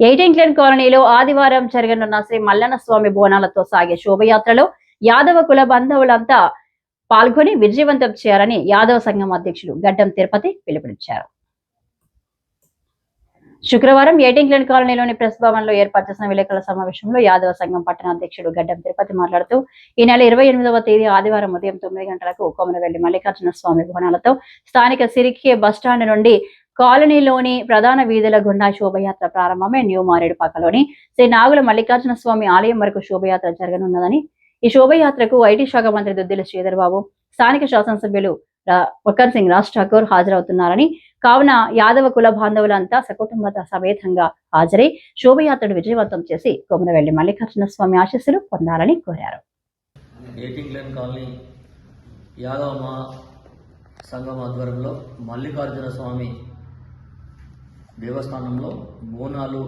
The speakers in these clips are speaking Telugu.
ఎయిటింగ్లెన్ కాలనీలో ఆదివారం జరగనున్న శ్రీ మల్లన్న స్వామి బోనాలతో సాగే శోభయాత్రలో యాదవ కుల బంధువులంతా పాల్గొని విజయవంతం చేయాలని యాదవ సంఘం అధ్యక్షుడు గడ్డం తిరుపతి పిలుపునిచ్చారు. శుక్రవారం ఎయిటింగ్లెన్ కాలనీలోని ప్రెస్ భవన్ లో ఏర్పాటు చేసిన విలేకరుల సమావేశంలో యాదవ సంఘం పట్టణ అధ్యక్షుడు గడ్డం తిరుపతి మాట్లాడుతూ ఈ నెల 28వ తేదీ ఆదివారం ఉదయం 9 గంటలకు కొమరవెల్లి మల్లికార్జున స్వామి బోనాలతో స్థానిక సిరికే బస్టాండ్ నుండి కాలనీలోని ప్రధాన వీధుల గుండా శోభయాత్ర ప్రారంభమై న్యూ మారేడుపాకలోని శ్రీ నాగుల మల్లికార్జున స్వామి ఆలయం వరకు శోభయాత్ర జరగనున్నదని, ఈ శోభయాత్రకు ఐటీ శాఖ మంత్రి దుద్దిల శ్రీధర్ బాబు, స్థానిక శాసనసభ్యులు వకర్ సింగ్ రాజ్ ఠాకూర్ హాజరవుతున్నారని, కావున యాదవ కుల బాంధవులంతా సకుటుంబ సమేతంగా హాజరై శోభయాత్రను విజయవంతం చేసి కొమరవెల్లి మల్లికార్జున స్వామి ఆశీస్సులు పొందాలని కోరారు. యాదవ సంఘం ఆధ్వర్యంలో మల్లికార్జున స్వామి దేవస్థానంలో బోనాలు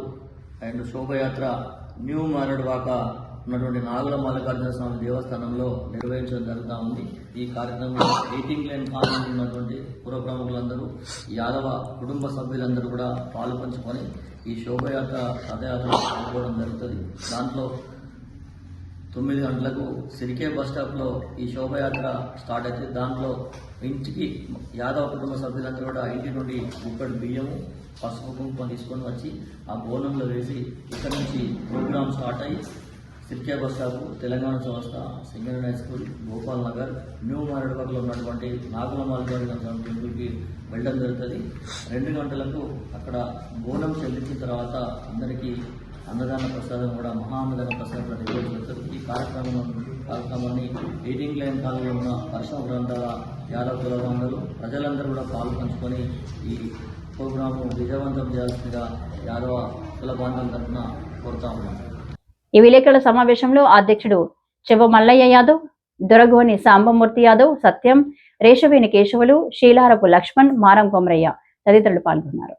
అండ్ శోభయాత్ర న్యూ మారేడువాక ఉన్నటువంటి నాగుల మల్లికార్జున స్వామి దేవస్థానంలో నిర్వహించడం జరుగుతూ ఉంది. ఈ కార్యక్రమంలో ఎయిటింగ్లెన్ కాలనీలో ఉన్నటువంటి పుర ప్రముఖులందరూ, యాదవ కుటుంబ సభ్యులందరూ కూడా పాలు పంచుకొని ఈ శోభయాత్ర రథయాత్ర పాల్గొనడం జరుగుతుంది. దాంట్లో 9 గంటలకు సిరికే బస్ స్టాప్లో ఈ శోభయాత్ర స్టార్ట్ అయితే దాంట్లో ఇంటికి యాదవ కుటుంబ సభ్యులందరూ కూడా ఇంటి నుండి గుప్పెడు బియ్యము, పసుపు కుంకుమ తీసుకొని వచ్చి ఆ బోనంలో వేసి ఇక్కడ నుంచి ప్రోగ్రామ్ స్టార్ట్ అయ్యి సిరికే bus stop, Telangana Chowrasta, Singareni high school, Gopal Nagar, new మారేడుపక్కలో ఉన్నటువంటి నాగుల మల్లికార్జున టెంపుల్కి వెళ్ళడం జరుగుతుంది. 2 గంటలకు అక్కడ బోనం చెల్లించిన తర్వాత అందరికీ అన్నదాన ప్రసాదం కూడా అన్నదాన ప్రసాదం కూడా నిర్వహించబడుతుంది. ఈ కార్యక్రమాన్ని ఎయిటింగ్లెన్ కాలంలో ఉన్న పరిశ్రమ ప్రాంతాల యాదవ కులబంధువులు ప్రజలందరూ కూడా పాలు పంచుకొని ఈ ప్రోగ్రాము విజయవంతం చేయాల్సిందిగా యాదవ కుల బాంధవుల తరఫున కోరుతా ఉన్నాం. ఈ విలేకరుల సమావేశంలో అధ్యక్షుడు చెవ మల్లయ్య యాదవ్, దొరగోని సాంబమూర్తి యాదవ్, సత్యం, రేషవేణి కేశవులు, శీలారపు లక్ష్మణ్, మారం కొమరయ్య తదితరులు పాల్గొన్నారు.